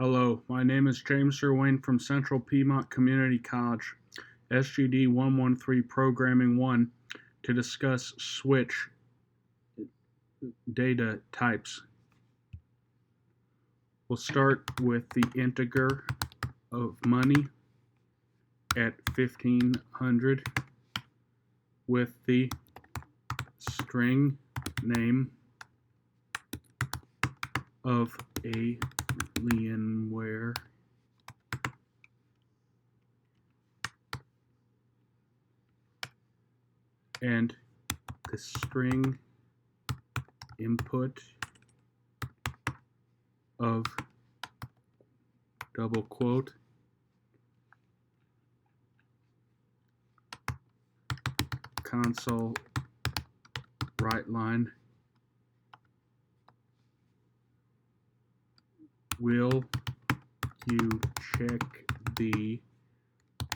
Hello, my name is James Irwin from Central Piedmont Community College, SGD 113 Programming 1, to discuss switch data types. We'll start with the integer of money at 1500 with the string name of Alienware and the string input of double quote console right line. Will you check the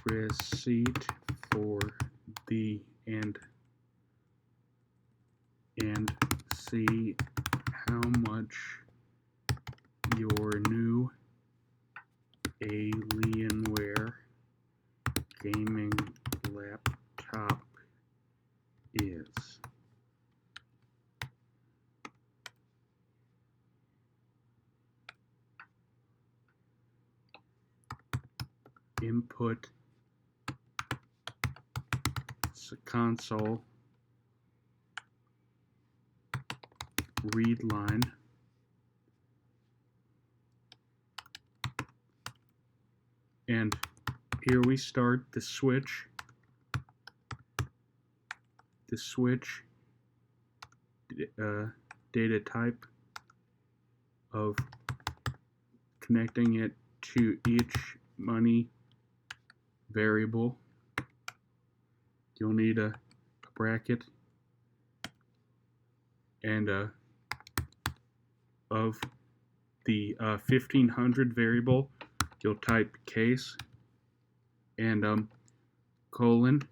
receipt for the and see how much your new Alienware gaming laptop is? Input console read line and here we start the switch data type of connecting it to each money variable. You'll need a bracket and of the 1500 variable you'll type case and colon,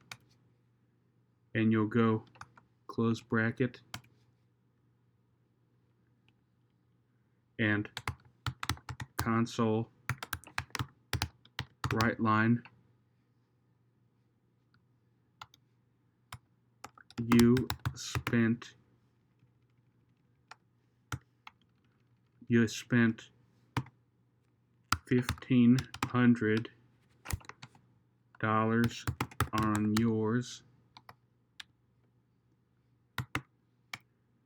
and you'll go close bracket and console right line. You spent $1,500 on yours.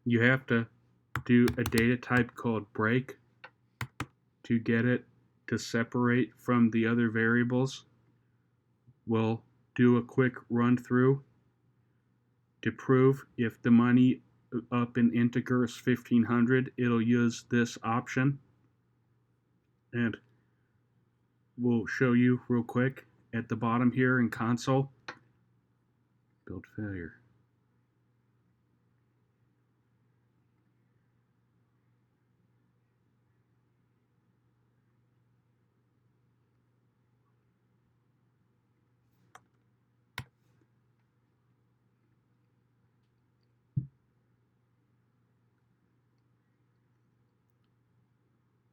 You have to do a data type called break to get it to separate from the other variables. We'll do a quick run through to prove if the money up in integer is 1500. It'll use this option, and we'll show you real quick at the bottom here in console. Build failure.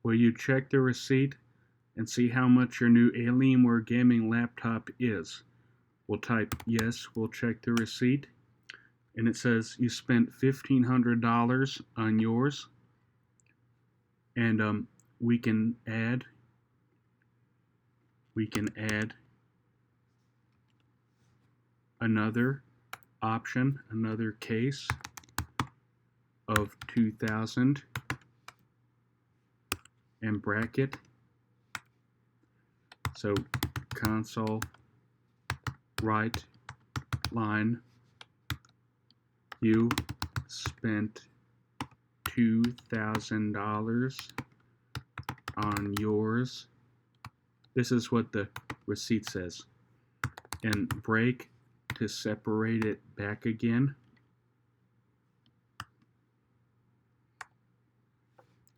Will you check the receipt and see how much your new Alienware gaming laptop is? We'll type yes, we'll check the receipt, and it says you spent $1,500 on yours, and we can add another option, another case of 2000 and bracket. So console right line, you spent $2,000 on yours. This is what the receipt says. And break to separate it back again.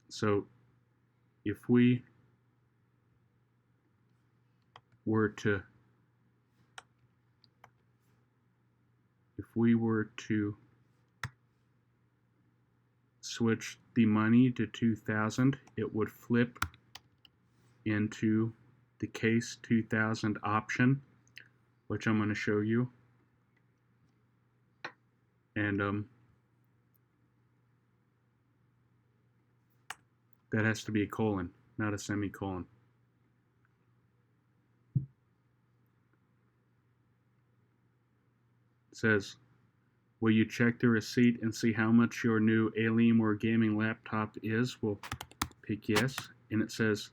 So if we were to switch the money to 2000, it would flip into the case 2000 option, which I'm going to show you. And that has to be a colon, not a semicolon. It says, will you check the receipt and see how much your new Alienware gaming laptop is? We'll pick yes. And it says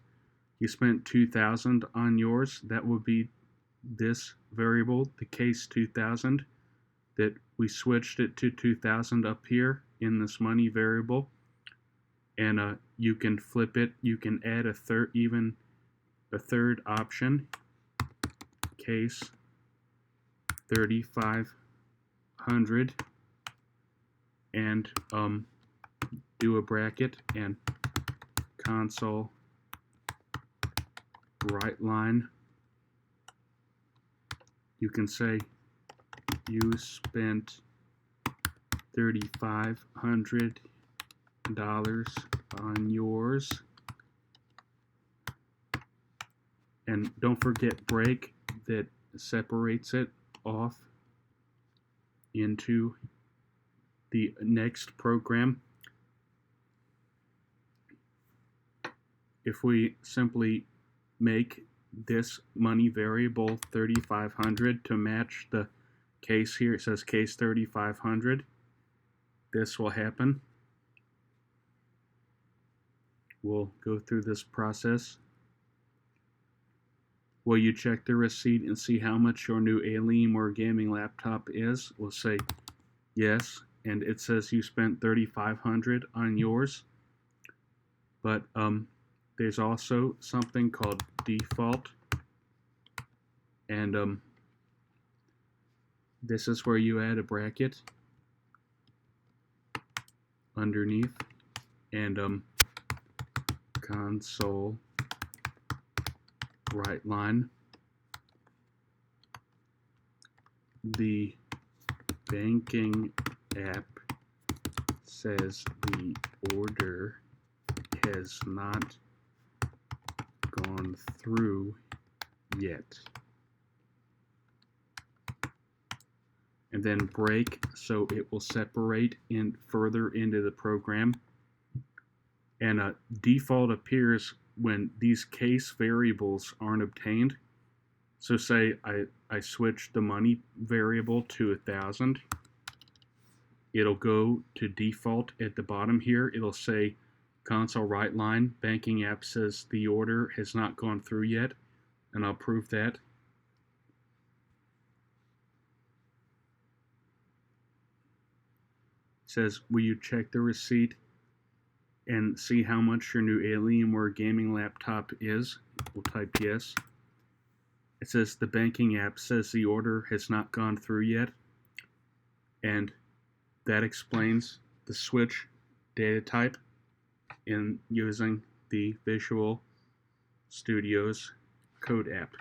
you spent $2,000 on yours. That would be this variable, the case 2000, that we switched it to 2000 up here in this money variable. And you can flip it. You can add a third option, case 3500, and do a bracket and console right line. You can say you spent $3,500 on yours, and don't forget break, that separates it off into the next program. If we simply make this money variable 3500 to match the case here, it says case 3500, this will happen. We'll go through this process. Will you check the receipt and see how much your new Alienware gaming laptop is? We'll say yes, and it says you spent $3,500 on yours. But there's also something called default, and this is where you add a bracket underneath, and console right line. The banking app says the order has not gone through yet. And then break, so it will separate in further into the program. And default appears when these case variables aren't obtained. So say I switch the money variable to 1,000. It'll go to default at the bottom here. It'll say console right line, banking app says the order has not gone through yet, and I'll prove that. It says, will you check the receipt and see how much your new Alienware gaming laptop is? We'll type yes. It says the banking app says the order has not gone through yet, and that explains the switch data type in using the Visual Studio's Code app.